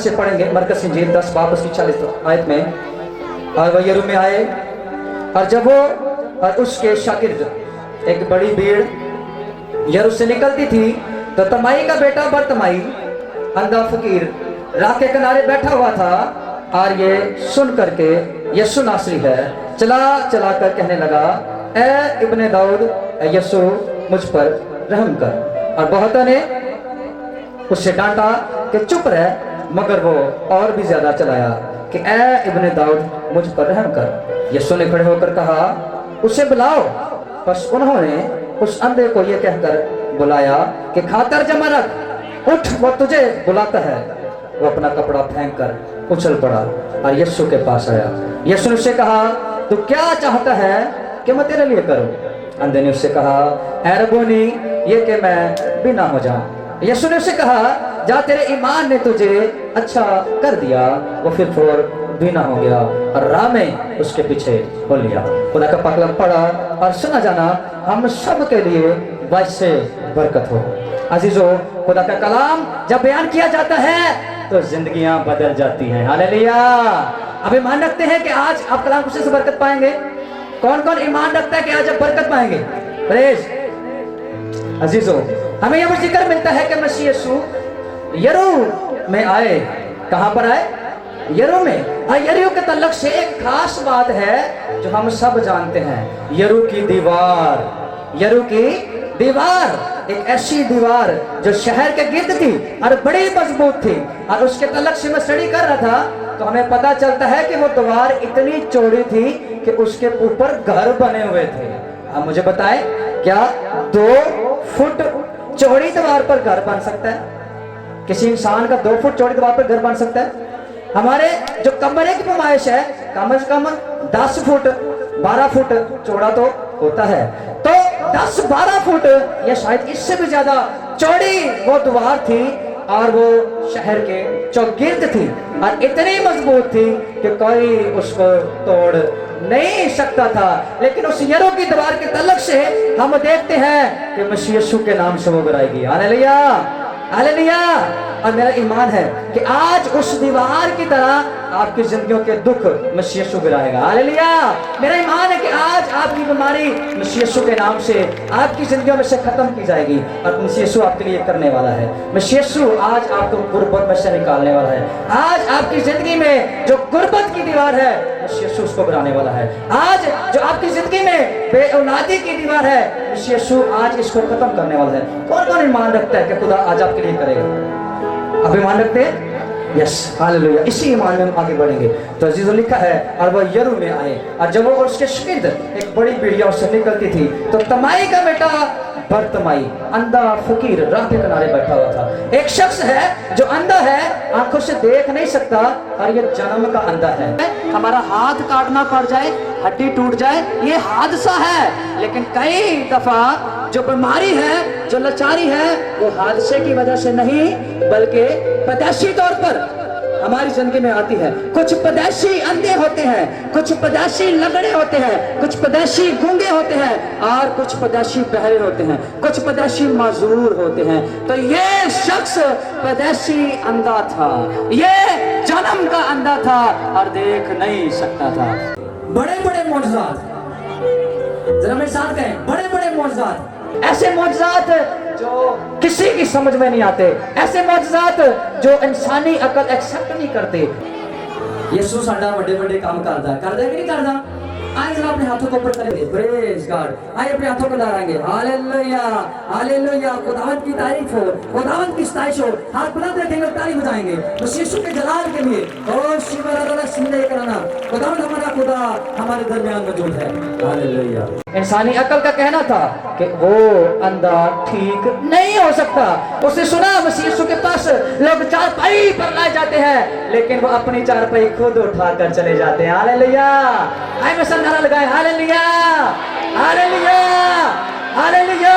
से पढ़ेंगे मरकज़ इंजील 10 बाब उसकी 40 आयत में। और वह यरूशलेम में आए और जब वो और उसके शागिर्द एक बड़ी भीड़ यरूशलेम से निकलती थी तो तमाई का बेटा बरतमाई अंधा फकीर राह के किनारे बैठा हुआ था और ये सुन करके यीशु नासरी है चला चला कर कहने लगा, ए इब्ने दाऊद, यीशु मुझ पर रहम कर। और बहुतों ने उससे डांटा कि चुप रह, मगर वो और भी ज्यादा चलाया कि ए इब्ने दाऊद मुझ पर रहम कर। यीशु ने खड़े होकर कहा, उसे बुलाओ। बस उन्होंने उस अंधे को ये कहकर बुलाया कि खातर जमा रख, उठ, वो तुझे बुलाता है। वो अपना कपड़ा फेंक कर उछल पड़ा और यीशु के पास आया। यीशु ने उससे कहा, तू क्या चाहता है कि मैं तेरे लिए करूं? अंधे ने उससे कहा, ऐ रब्बोनी, ये कि मैं बिना हो जाऊं। यीशु ने उससे कहा, जा, तेरे ईमान ने तुझे अच्छा कर दिया। वो फिर बिना हो गया और राह में उसके पीछे हो लिया। खुदा का पाक कलाम पढ़ा और सुना जाना हम सब के लिए वैसे बरकत हो। अजीजों, खुदा का कलाम जब बयान किया जाता है तो जिंदगियां बदल जाती हैं। हालेलुया। अब ईमान रखते हैं कि आज आप कलाम से बरकत पाएंगे? कौन कौन ईमान रखता है कि आज आप बरकत पाएंगे? प्रेज। अजीजों, हमें यह जिक्र मिलता है कि मसीह यीशु यरूशलेम में आए। कहां पर आए? यरूशलेम में। यरीहो के तल्लक से एक खास बात है जो हम सब जानते हैं, यरू की दीवार। यरू की दीवार एक ऐसी दीवार जो शहर के गिर्द थी और बड़ी मजबूत थी। और उसके तल्लक से मैं स्टडी कर रहा था तो हमें पता चलता है कि वो दीवार इतनी चौड़ी थी कि उसके ऊपर घर बने हुए थे। आप मुझे बताएं, क्या 2 फुट चौड़ी दीवार पर घर बन सकता है? किसी इंसान का 2 फुट चौड़ी दीवार पर घर बन सकता है? हमारे जो कमरे की पैमाइश है कम से कम 10 फुट 12 फुट चौड़ा तो होता है। तो 10-12 फुट या शायद इससे भी ज्यादा चौड़ी वो दीवार थी और वो शहर के चौगिर्द थी और इतनी मजबूत थी कि कोई उसको तोड़ नहीं सकता था। लेकिन उस यरू की दीवार के तल्लक से हम देखते हैं कि मसीह यीशु के नाम से वो गिराएगी। Hallelujah, hallelujah. और मेरा ईमान है कि आज उस दीवार की तरह आपकी जिंदगियों के दुख मसीह यीशु गिराएगा। हालेलुया। मेरा ईमान है कि आज आपकी बीमारी मसीह यीशु के नाम से आपकी जिंदगियों में से खत्म की जाएगी और मसीह यीशु आपके लिए करने वाला है। मसीह यीशु आज आपको गुर्बत में से निकालने वाला है। आज आपकी जिंदगी में जो गुर्बत की दीवार है मसीह यीशु उसको गिराने वाला है। आज जो आपकी जिंदगी में बेऔलादी की दीवार है मसीह यीशु आज इसको खत्म करने वाला है। कौन कौन ईमान रखता है कि खुदा आज आपके लिए करेगा? आप ईमान रखते हैं? Yes, hallelujah. इसी ईमान में हम आगे बढ़ेंगे। तो अजीजों, लिखा है और वह यरूशलेम में आए और जब वो उसके शागिर्द एक बड़ी भीड़ उससे निकलती थी तो तमाई का बेटा बरतमाई अंधा फकीर राह के किनारे बैठा हुआ था। एक शख्स है जो अंधा है, आंखों से देख नहीं सकता और ये जन्म का अंधा है। हमारा हाथ काटना पड़ जाए, हड्डी टूट जाए, ये हादसा है। लेकिन कई दफा जो बीमारी है, जो लाचारी है, वो हादसे की वजह से नहीं बल्कि पैदाइशी तौर पर हमारी जिंदगी में आती है। कुछ पैदाइशी अंधे होते हैं, कुछ पैदाइशी लंगड़े होते हैं, कुछ पैदाइशी गूंगे होते हैं और कुछ पैदाइशी बहरे होते हैं, कुछ पैदाइशी माजूर होते हैं। तो ये शख्स पैदाइशी अंधा था, ये जन्म का अंधा था और देख नहीं सकता था। बड़े बड़े मौजज़ात, जरा मेरे साथ कहें, बड़े बड़े मौजज़ात, ऐसे मौजज़ात जो किसी की समझ में नहीं आते, ऐसे मौजज़ात जो इंसानी अकल एक्सेप्ट नहीं करते। यीशु साडा बड़े बड़े काम करता है कि नहीं करता? आइए जरा अपने हाथों को ऊपर करेंगे। Praise God. आइए अपने हाथों को लहराएंगे। Hallelujah, hallelujah. खुदावंद की तारीफ हो, खुदावंद की सताइश हो। हाथ बुलंद रखेंगे, ताली बजाएंगे उस यीशु के जलाल के लिए। ओ शिवराला सुनने करना, खुदावंद हमारा खुदा हमारे दरमियान मौजूद है। हालेलुया। इंसानी अकल का कहना था कि वो अंधा ठीक नहीं हो सकता। उसने सुना मसीह यीशु के पास लोग चारपाई पर लाए जाते हैं, लेकिन वो अपनी चारपाई खुद उठाकर चले जाते हैं। हालेलुया। आइए मैं सब नारा लगाए, हालेलुया, हालेलुया, हालेलुया।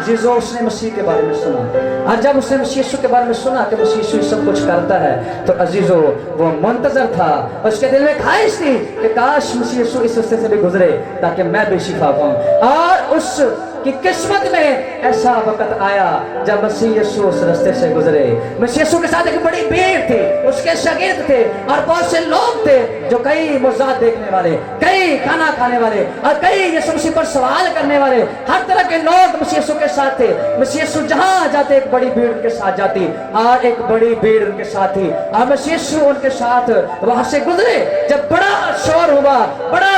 अजीजों, उसने मसीह के बारे में सुना और जब उसने मसीह यीशु के बारे में सुना कि मसीह यीशु सब कुछ करता है तो अजीजों वो मुंतजर था। उसके दिल में ख्वाहिश थी कि काश मसीह यीशु इस रास्ते से भी गुजरे ताकि मैं भी शिफा पाऊं। और उस कि किस्मत में ऐसा वक्त आया जब मसीह यीशु उस रास्ते से गुजरे। मसीह यीशु के साथ एक बड़ी भीड़ थी, उसके शागिर्द थे और बहुत से लोग थे जो कई मुज़ात देखने वाले, कई खाना खाने वाले और कई यीशु मसीह पर सवाल करने वाले, हर तरह के लोग मसीह यीशु के साथ थे। मसीह यीशु जहां जाते एक बड़ी भीड़ उनके साथ जाती और एक बड़ी भीड़ उनके साथ थी और मसीह यीशु उनके साथ वहां से गुजरे। जब बड़ा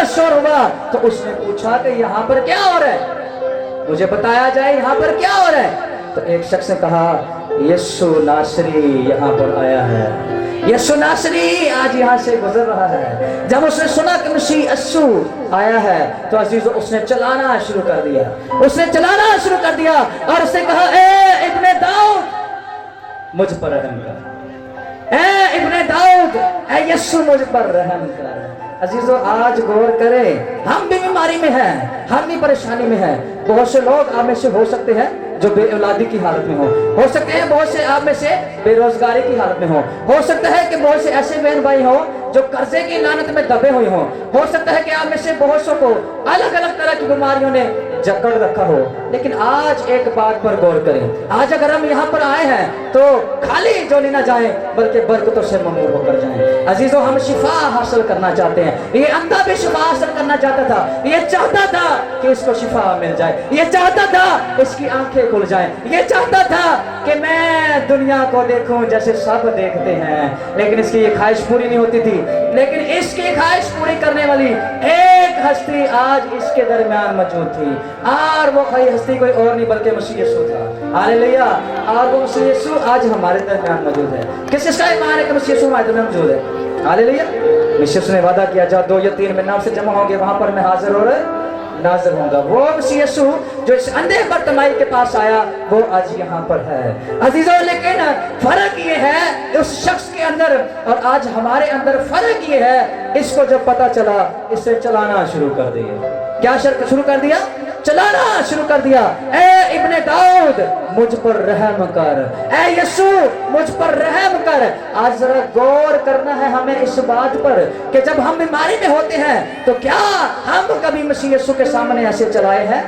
शोर हुआ तो उसने पूछा कि यहाँ पर क्या हो रहा है, मुझे बताया जाए यहाँ पर क्या हो रहा है। तो एक शख्स ने कहा यीशु नासरी यहाँ पर आया है, यीशु नासरी आज यहाँ से गुजर रहा है। जब उसने सुना कि मसीह यीशु आया है तो अजीजो उसने चलाना शुरू कर दिया, और उसने कहा ए इब्ने दाऊद मुझ पर रहम कर, ए इब्ने दाऊद ए यीशु मुझ पर रहम कर। अजीजो आज गौर करें, हम भी बीमारी में हैं, हम भी परेशानी में हैं। बहुत से लोग आप में से हो सकते हैं जो बेऔलादी की हालत में हो सकते हैं बहुत से आप में से बेरोजगारी की हालत में हो सकता है कि बहुत से ऐसे बहन भाई हो जो कर्जे की लानत में दबे हुए हो सकता है कि आप में से बहुत सौ को अलग अलग तरह की बीमारियों ने जकड़ रखा हो। लेकिन आज एक बात पर गौर करें, आज अगर हम यहाँ पर आए हैं तो खाली झोली ना जाए बल्कि बरकतों से ममूर होकर जाएं। अजीजों हम शिफा हासिल करना चाहते हैं। ये अंधा भी शिफा हासिल करना चाहता था, ये चाहता था कि इसको शिफा मिल जाए, ये चाहता था इसकी आंखें खुल जाएं, ये चाहता था कि मैं दुनिया को देखूं जैसे सब देखते हैं। लेकिन इसकी ये ख्वाहिश पूरी नहीं होती थी। लेकिन इसकी ख्वाहिश पूरी करने वाली एक हस्ती आज इसके दरमियान मौजूद थी और वो कोई हस्ती कोई और नहीं बल्कि मसीह यीशु था। हालेलुया। और वो मसीह यीशु आज हमारे दरमियान मौजूद है। किसका ईमान है कि मसीह यीशु हमारे दरमियान मौजूद है? हालेलुया। मसीह यीशु ने वादा किया जहाँ 2 या 3 में नाम से जमा होंगे वहां पर मैं हाजिर और नाज़िर होगा। वो मसीह यीशु जो इस अंधे बर्तिमाई के पास आया वो आज यहाँ पर है। अजीजों लेकिन फर्क ये है उस शख्स के अंदर और आज हमारे अंदर फर्क ये है, इसको जब पता चला इसे चलाना शुरू कर दिया। क्या शुरू कर दिया? चलाना शुरू कर दिया। ए इब्ने दाऊद मुझ पर रहम कर, ए यीशु मुझ पर रहम कर। आज जरा गौर करना है हमें इस बात पर कि जब हम बीमारी में होते हैं तो क्या हम कभी मसीह यीशु के सामने ऐसे चलाए हैं?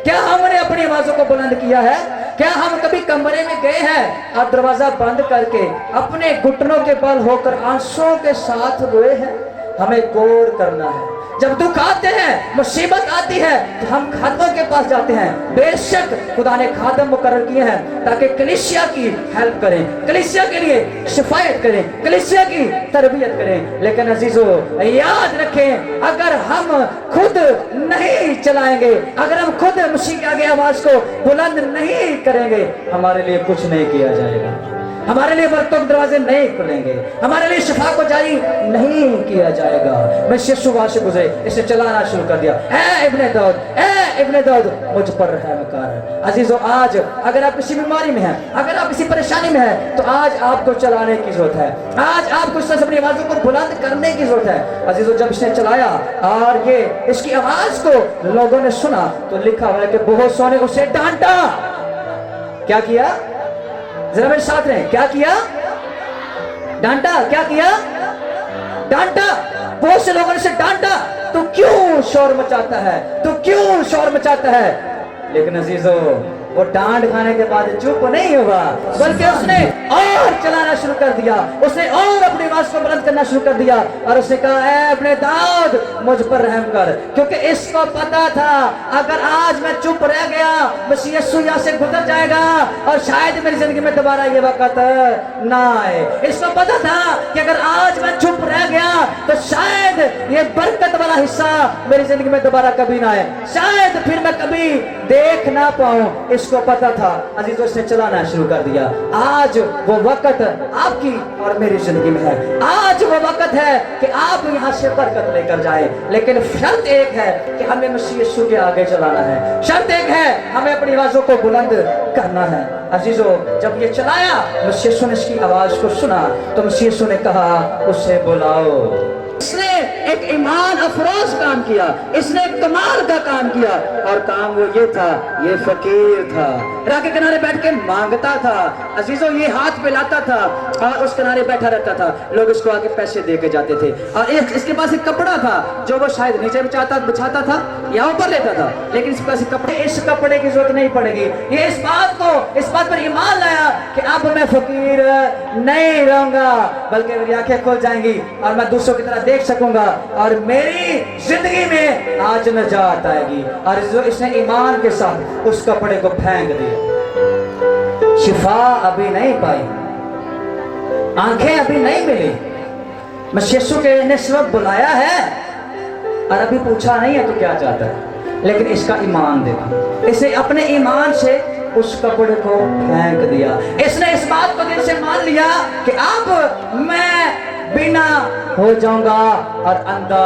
क्या हमने अपनी आवाजों को बुलंद किया है? क्या हम कभी कमरे में गए हैं और दरवाजा बंद करके अपने घुटनों के बल होकर आंसुओं के साथ रोए हैं? हमें गौर करना है। जब दुख आते हैं, मुसीबत आती है तो हम खादमों के पास जाते हैं। बेशक खुदा ने खादम मुकर्रर किए हैं ताकि कलीसिया की हेल्प करें, कलीसिया के लिए शिफायत करें, कलीसिया की तरबियत करें। लेकिन अजीजों याद रखें, अगर हम खुद नहीं चलाएंगे, अगर हम खुद मसीह के आगे आवाज को बुलंद नहीं करेंगे, हमारे लिए कुछ नहीं किया जाएगा, हमारे लिए बरकतों के दरवाजे नहीं खुलेंगे, हमारे लिए शिफा को जारी नहीं किया जाएगा। मैं यीशु वहां से गुजरे, इसे चलाना शुरू कर दिया। ए इब्ने दाऊद मुझ पर रहम कर। अजीजों आज अगर आप किसी बीमारी में हैं, अगर आप किसी परेशानी में हैं तो आज आपको चलाने की जरूरत है, आज आपको इस तरह से अपनी आवाजों को बुलंद करने की जरूरत है। अजीजों जब इसने चलाया और ये इसकी आवाज को लोगों ने सुना तो लिखा हुआ है कि बहुत सौ ने उसे डांटा। क्या किया? जरा मेरे साथ रहे, क्या किया? डांटा। क्या किया? डांटा। बहुत से लोगों ने इसे डांटा। तो क्यों शोर मचाता है, तो क्यों शोर मचाता है? लेकिन अजीजों वो डांट खाने के बाद चुप नहीं हुआ बल्कि उसने और चलाना शुरू कर दिया, उसने और अपनी आवाज को बुलंद करना शुरू कर दिया और उसने कहा ए अपने दाऊद मुझ पर रहम कर। क्योंकि इसको पता था अगर आज मैं चुप रह गया मसीह यीशु यहाँ से गुजर जाएगा और शायद मेरी जिंदगी में दोबारा ये वक्त ना आए। इसको पता था कि अगर आज मैं चुप रह गया तो शायद ये बरकत वाला हिस्सा मेरी जिंदगी में दोबारा कभी ना आए, शायद फिर मैं कभी देख ना पाऊं। इसको पता था। अजीजों इसने चलाना शुरू कर दिया। आज वो वक्त आपकी और मेरी जिंदगी में है, आज वो वक्त है कि आप यहाँ से बरकत लेकर जाएं। लेकिन शर्त एक है कि हमें मसीह यीशु के आगे चलाना है, शर्त एक है हमें अपनी आवाजों को बुलंद करना है। अजीजों जब ये चलाया मसीह यीशु ने इसकी आवाज को सुना तो मसीह यीशु ने कहा उसे बुलाओ। इसने एक ईमान अफरोज काम किया, इसने कमाल का काम किया, और काम वो ये था, ये फकीर था, राह के किनारे बैठ के मांगता था। अजीजों, ये हाथ पे लाता था और उस किनारे बैठा रहता था, लोग इसको आगे पैसे दे के जाते थे। और इसके पास एक कपड़ा था जो वो शायद नीचे बिछाता था या ऊपर लेता था, लेकिन इसके पास इस कपड़े की जरूरत नहीं पड़ेगी। ये इस बात पर ईमान लाया कि अब मैं फकीर नहीं रहूंगा, बल्कि मेरी आंखें खुल जाएंगी और मैं दूसरों की तरह देख सकूंगा और मेरी जिंदगी में आज नजात आएगी। और जो इसने ईमान के साथ उस कपड़े को फेंक दिया। शिफा अभी नहीं पाई, आंखें अभी नहीं मिली, मसीह यीशु के ने सिर्फ बुलाया है और अभी पूछा नहीं है तो क्या चाहता है, लेकिन इसका ईमान देखा, इसने अपने ईमान से उस कपड़े को फेंक दिया। इसने इस बात को दिल से मान लिया कि अब मैं बिना हो जाऊंगा और अंधा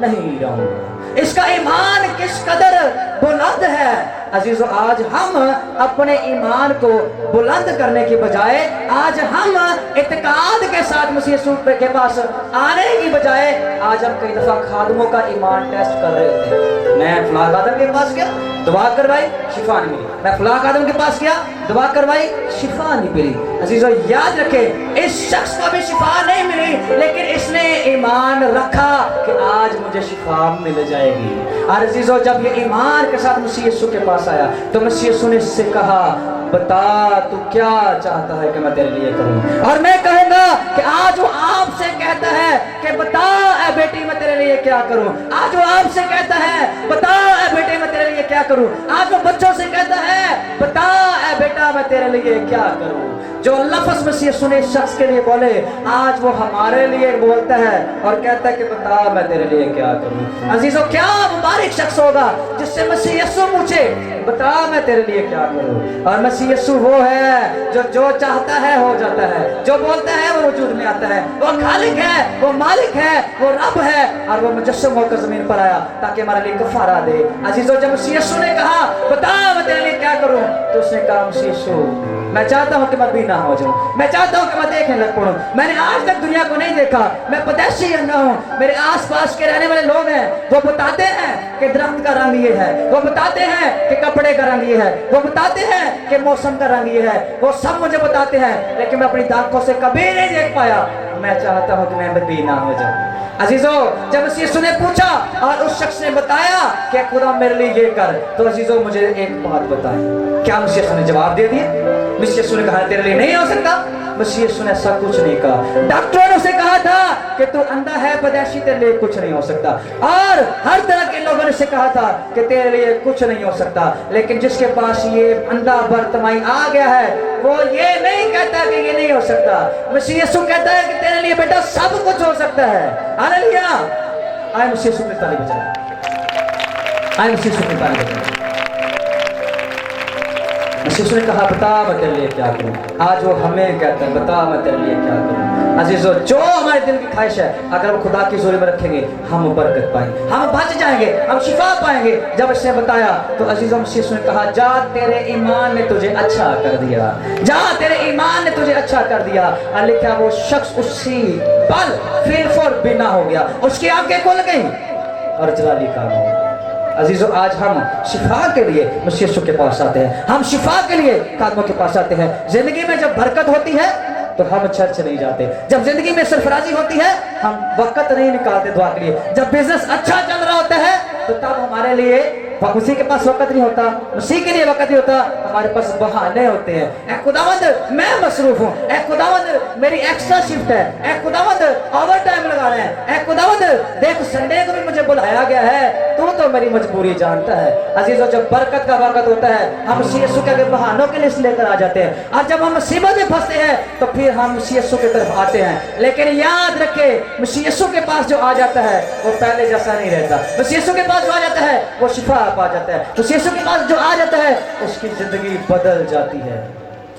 नहीं रहूंगा। इसका ईमान किस कदर बुलंद है अजीजों। आज हम अपने ईमान को बुलंद करने की बजाय, आज हम इत्काद के साथ मसीह यीशु के पास आने की बजाय, आज हम कई दफा खादमों का ईमान टेस्ट कर रहे होते हैं। मैं फलां खादम के पास गया, दुआ करवाई, शिफा नहीं मिली। मैं फलां खादम के पास गया, दुआ करवाई, शिफा नहीं मिली। अजीजों, याद रखें, इस शख्स को भी शिफा नहीं मिली, लेकिन इसने ईमान रखा कि आज मुझे शिफा मिल जाएगी। और अजीजों, जब ये ईमान के साथ मसीह यीशु के पास आया तो मसीह यीशु ने इससे कहा, बता तू क्या चाहता है कि मैं तेरे लिए करूं। और मैं कहूंगा कि आज वो आपसे कहता है कि बता ऐ बेटी मैं तेरे लिए क्या करूं। आज वो आपसे कहता है, बता ऐ बेटे मैं तेरे लिए क्या करूं। आज वो बच्चों से कहता है, बता ऐ बेटा मैं तेरे लिए क्या करूं। जो लफ्ज़ मसीह यीशु ने इस शख्स के लिए बोले, आज वो हमारे लिए बोलता है और कहता है कि बता मैं तेरे लिए क्या करूं। अजीजों, क्या मुबारक शख्स होगा जिससे मसीह यीशु पूछे, बता मैं तेरे लिए क्या करूं। और मसीह यीशु वो है जो चाहता है हो जाता है, जो बोलता है वो वजूद में आता है। वो खालिक है, वो मालिक है, वो रब है, और वो मुजस्सम होकर जमीन पर आया ताकि हमारे लिए कफारा दे। अजीजों, जब मसीह यीशु ने कहा, बता मैं तेरे लिए क्या करूं, तो उसने कहा, मसीह यीशु मैं चाहता हूं कि मैं बीना हो जाऊं, मैं चाहता हूं कि मैं देखने लग पड़ूं। मैंने आज तक दुनिया को नहीं देखा, मैं परदेशी अंधा हूं। मेरे आसपास के रहने वाले लोग हैं, वो बताते हैं कि दरख्त का रंग ये है, वो बताते हैं कि कपड़े का रंग ये है, वो बताते हैं कि मौसम का रंग ये है, वो सब मुझे बताते हैं, लेकिन मैं अपनी आंखों से कभी नहीं देख पाया। मैं चाहता हूं कि मैं बीना हो जाऊं। अजीजों, जब मसीह यीशु ने पूछा और उस शख्स ने बताया कि खुदा मेरे लिए ये कर, तो अजीजों मुझे एक बात बताएं, क्या मसीह यीशु ने जवाब दे दिया? मसीह यीशु ने कहा तेरे लिए नहीं हो सकता। मसीह यीशु ने ऐसा कुछ नहीं कहा। डॉक्टरों ने उसे कहा था कि तू अंधा है, परदेशी, तेरे लिए कुछ नहीं हो सकता। और हर तरह के लोगों ने उसे कहा था कि तेरे लिए कुछ नहीं हो सकता। लेकिन जिसके पास ये अंधा बर्तमाई आ गया है, वो ये नहीं कहता कि ये नहीं हो सकता। मसीह यीशु कहता है कि तेरे लिए बेटा सब कुछ हो सकता है। हालेलुया। आए मसीह यीशु की तारीफ बजाएं, आए मसीह यीशु की तारीफ बजाएं। मसीह ने कहा, बता मैं तेरे लिए क्या करूं। आज वो हमें कहता है, बता मैं तेरे लिए क्या करूं। अजीजों, जो हमारे दिल की ख्वाहिश है, अगर हम खुदा की जोरी में रखेंगे, हम बरकत पाएंगे, हम बच जाएंगे, हम शिफा पाएंगे। जब इसने बताया तो अजीजों, मसीह ने कहा, जा तेरे ईमान ने तुझे अच्छा कर दिया, जा तेरे ईमान ने तुझे अच्छा कर दिया। और लिखा, वो शख्स उसी पल फिर बिना हो गया, उसकी आंखें खुल गई और जलाली काम हो गया। अजीजों, आज हम शिफा के लिए मसीह यीशु के पास आते हैं, हम शिफा के लिए खादमों के पास आते हैं। जिंदगी में जब बरकत होती है तो हम चर्च नहीं जाते, जब जिंदगी में सरफराजी होती है हम वक्त नहीं निकालते दुआ के लिए, जब बिजनेस अच्छा चल रहा होता है तो तब हमारे लिए मसीह के पास वक्त नहीं होता, मसीह के लिए वक्त नहीं होता, हमारे पास बहाने होते हैं। ऐ खुदावंद मैं मसरूफ हूँ, ऐ खुदावंद मेरी एक्स्ट्रा शिफ्ट है, ऐ खुदावंद ओवर टाइम लगा रहे हैं, ऐ खुदावंद देख संडे को भी मुझे बुलाया गया है, तू तो मेरी मजबूरी जानता है। अजीजों, जब बरकत का वक्त होता है हम मसीह यीशु के बहानों के लिस्ट लेकर आ जाते हैं, और जब हम मुसीबत में फंसते हैं तो फिर हम मसीह यीशु की तरफ आते हैं। लेकिन याद रखे, मसीह यीशु के पास जो आ जाता है वो पहले जैसा नहीं रहता। मसीह यीशु के पास जो आ जाता है वो शिफा पा जाता है। तो यीशु के पास जो आ जाता है उसकी जिंदगी बदल जाती है।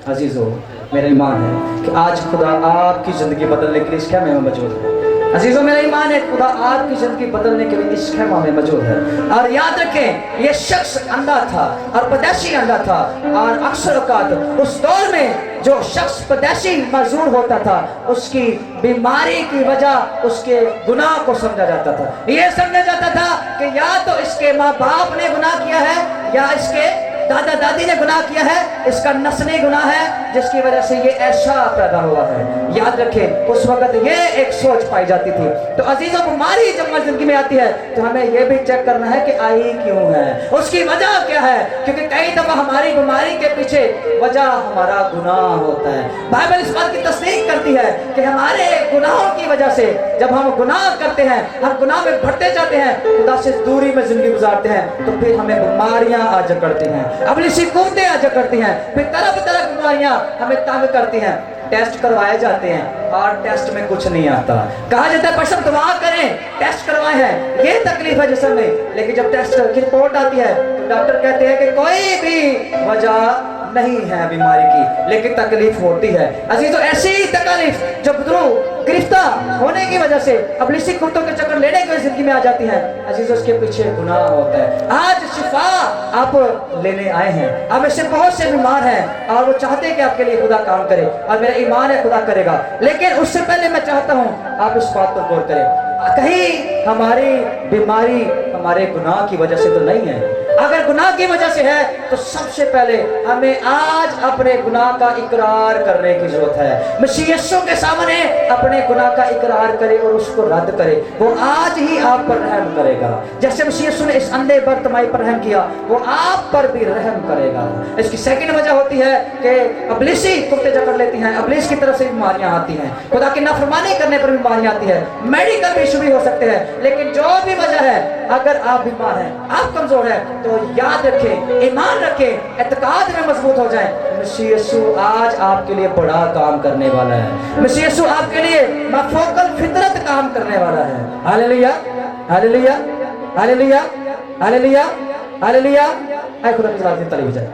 अजीजों, मेरा ईमान है कि आज खुदा आपकी जिंदगी बदलने के लिए इस क्या में मौजूद है। अजीजों, मेरा ईमान है खुदा आपकी जिंदगी बदलने के लिए इस खेमा में मौजूद है। और याद रखें, ये शख्स अंधा था और पैदाइशी अंधा था, और अक्सर औकात उस दौर में जो शख्स पैदाइशी मजदूर होता था, उसकी बीमारी की वजह उसके गुनाह को समझा जाता था। ये समझा जाता था कि या तो इसके माँ बाप ने गुनाह किया है या इसके दादा दादी ने गुनाह किया है, इसका नस्ली गुनाह है जिसकी वजह से ये ऐसा पैदा हुआ है। याद रखें, उस वक्त ये एक सोच पाई जाती थी। तो अजीजों, बीमारी जब हमारी जिंदगी में आती है तो हमें ये भी चेक करना है कि आई क्यों है, उसकी वजह क्या है, क्योंकि कई दफा हमारी बीमारी के पीछे वजह हमारा गुनाह होता है। बाइबल इस बात की तस्दीक करती है कि हमारे गुनाहों की वजह से जब हम गुनाह करते हैं, हम गुनाह में बढ़ते जाते हैं, खुदा से दूरी में जिंदगी गुजारते हैं, तो फिर हमें बीमारियां आ जकड़ती हैं, अपनी सिकूतें आ जकड़ती हैं, फिर तरह तरह की बीमारियां हमें तंग करती हैं। टेस्ट करवाए जाते हैं और टेस्ट में कुछ नहीं आता। कहा जाता है पास्टर दुआ करें, टेस्ट करवाए हैं, ये तकलीफ है जिसम में, लेकिन जब टेस्ट की रिपोर्ट आती है तो डॉक्टर कहते हैं कि कोई भी वजह नहीं है बीमारी की, लेकिन तकलीफ होती है। अजीजों, ऐसी तकलीफ जो गिरफ्ता होने की वजह से अबलीसी कुत्तों के चक्कर लेने की जिंदगी में आ जाती है, अजीजों उसके पीछे गुनाह होता है। आज शिफा आप लेने आए हैं, आप ऐसे बहुत से बीमार हैं और वो चाहते हैं कि आपके लिए खुदा काम करे, और मेरा ईमान है खुदा करेगा। लेकिन उससे पहले मैं चाहता हूँ आप इस बात पर गौर करें, कहीं हमारी बीमारी हमारे गुनाह की वजह से तो नहीं है। अगर गुनाह की वजह से है तो सबसे पहले हमें आज अपने गुनाह का इकरार करने की जरूरत है। मसीह यीशु के सामने अपने गुनाह का इकरार करे और उसको रद्द करे, वो आज ही आप पर रहम करेगा। जैसे मसीह यीशु ने इस अंधे बर्तमाई पर रहम किया, वो आप पर भी रहम करेगा। इसकी सेकंड वजह होती है कि अबलीसी कुत्ते जकड़ लेती हैं, अबलीस की तरफ से बीमारियां आती हैं, खुदा की नाफरमानी करने पर बीमारियां आती है, मेडिकल इशू भी हो सकते हैं। लेकिन जो भी वजह है, अगर आप बीमार हैं, आप कमजोर हैं, तो याद रखें, ईमान रखें, एतकाद में मजबूत हो जाएं। मसीह यीशु आज आपके लिए बड़ा काम करने वाला है। मसीह यीशु आपके लिए माफोकल फितरत काम करने वाला है। Hallelujah, hallelujah, hallelujah, hallelujah, hallelujah. आए खुदा की तारीफ जाए।